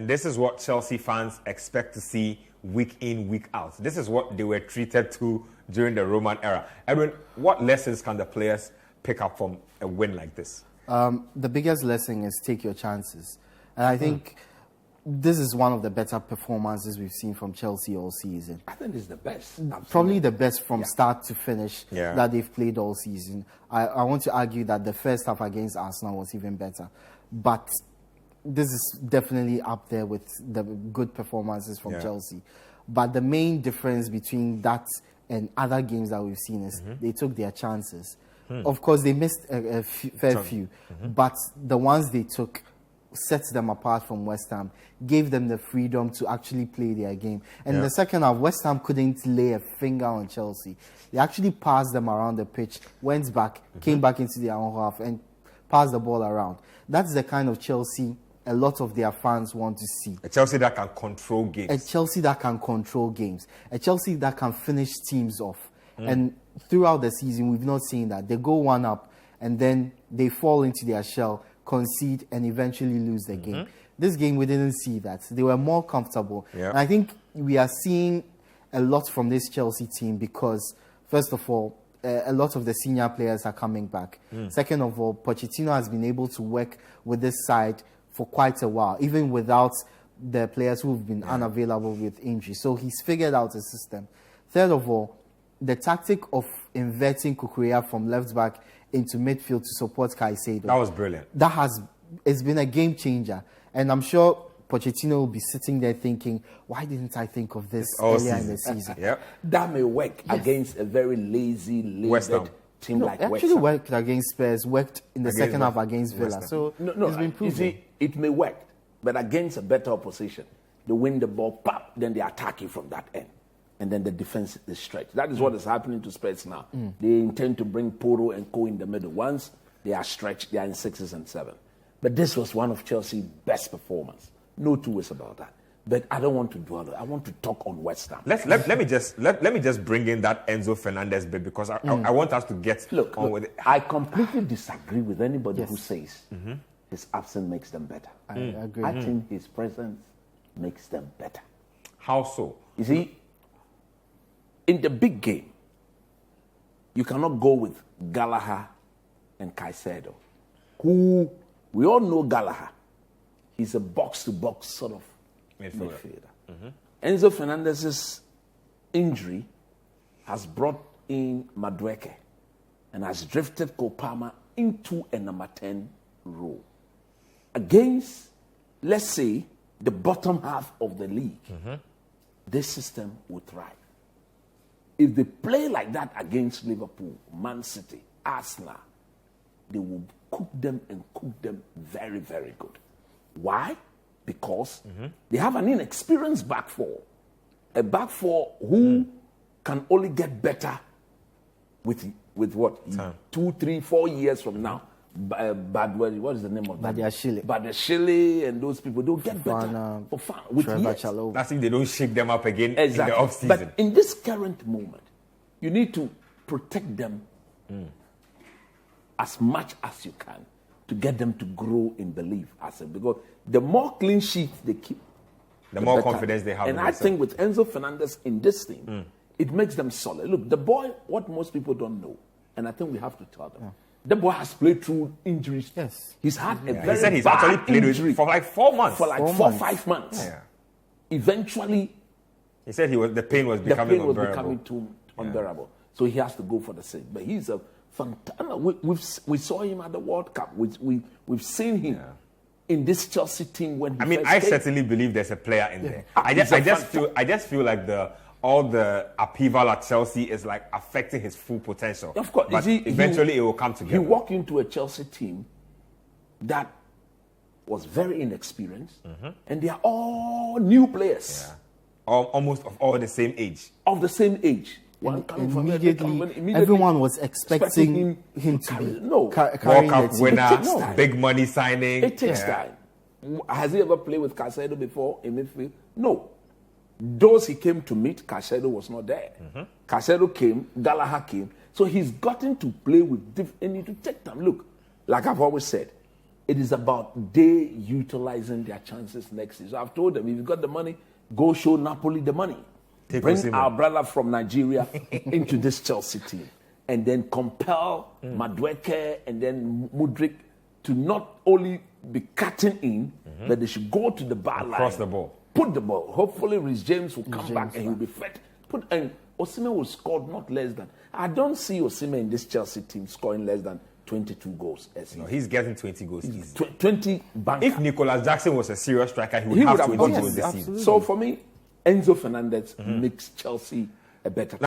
And this is what Chelsea fans expect to see week in, week out. This is what they were treated to during the Roman era. Edwin, what lessons can the players pick up from a win like this? The biggest lesson is take your chances. And I think this is one of the better performances we've seen from Chelsea all season. I think it's the best. Absolutely. Probably the best from start to finish that they've played all season. I want to argue that the first half against Arsenal was even better. But this is definitely up there with the good performances from Chelsea. But the main difference between that and other games that we've seen is they took their chances. Of course, they missed a fair few, but the ones they took sets them apart from West Ham, gave them the freedom to actually play their game. And in the second half, West Ham couldn't lay a finger on Chelsea. They actually passed them around the pitch, went back, came back into their own half and passed the ball around. That's the kind of Chelsea a lot of their fans want to see. A Chelsea that can control games. A Chelsea that can control games. A Chelsea that can finish teams off. And throughout the season, we've not seen that. They go one up and then they fall into their shell, concede, and eventually lose the game. This game, we didn't see that. They were more comfortable. And I think we are seeing a lot from this Chelsea team because, first of all, a lot of the senior players are coming back. Second of all, Pochettino has been able to work with this side for quite a while, even without the players who've been unavailable with injury. So he's figured out a system. Third of all, the tactic of inverting Kukurea from left back into midfield to support Caicedo. That was brilliant. It's been a game changer. And I'm sure Pochettino will be sitting there thinking, why didn't I think of this earlier in the season? That may work against a very lazy, lazy team like West Ham. Actually worked against Spurs, worked in the second half against Villa. So it's been proven. You see, it may work, but against a better opposition, they win the ball, pop, then they attack you from that end. And then the defense is stretched. That is what is happening to Spurs now. They intend to bring Poro and Co in the middle. Once they are stretched, they are in 6s and 7s. But this was one of Chelsea's best performances. No two ways about that. But I don't want to dwell on it. I want to talk on West Ham. Let me just bring in that Enzo Fernandez bit because I want us to get on with it. I completely disagree with anybody who says his absence makes them better. I agree. I think his presence makes them better. How so? You see, in the big game, you cannot go with Gallagher and Caicedo, who we all know Gallagher. He's a box-to-box sort of midfielder. Enzo Fernandez's injury has brought in Madueke and has drifted Kopama into a number 10 role. Against, let's say, the bottom half of the league, this system will thrive. If they play like that against Liverpool, Man City, Arsenal, they will cook them and cook them very, very good. Why? Because they have an inexperienced back four. A back four who can only get better with what? Time. 2, 3, 4 years from now. What is the name of that? Badiashile and those people, they'll get better for fun. With years. That's if they don't shake them up again in the off-season. But in this current moment, you need to protect them as much as you can to get them to grow in belief. Because the more clean sheets they keep, the more confidence they have. And I think with Enzo Fernandez in this team, it makes them solid. Look, the boy, what most people don't know, and I think we have to tell them, the boy has played through injuries. Yes. He's had a very he said he's bad actually played injury for like 4 months. For like 4 or 5 months. Yeah. Eventually, he said the pain was becoming unbearable. Too unbearable. So he has to go for the sake. But he's a fantastic. We saw him at the World Cup. We've seen him in this Chelsea team when he I certainly believe there's a player in there. I just feel like all the upheaval at Chelsea is like affecting his full potential. Of course, but eventually it will come together. He walked into a Chelsea team that was very inexperienced, and they are all new players. Yeah. Almost of all the same age. Of the same age. Immediately, everyone was expecting him to be World Cup winner, big money signing. It takes time. Has he ever played with Caicedo before in midfield? No. Those he came to meet, Caicedo was not there. Caicedo came, Gallagher came. So he's gotten to play with and it will take time. Look, like I've always said, It is about they utilizing their chances next season. So I've told them, if you've got the money, go show Napoli the money. Bring our brother from Nigeria into this Chelsea team. And then compel Madueke and then Mudryk to not only be cutting in, but they should go to the bar line. Cross the ball. Put the ball. Hopefully Reece James will come back and he'll be fit. And Osimhen will score not less than... I don't see Osimhen in this Chelsea team scoring less than 22 goals. No, he's getting 20 goals easy. 20 banker. If Nicolas Jackson was a serious striker, he would have 20 goals this season. So for me, Enzo Fernandez makes Chelsea a better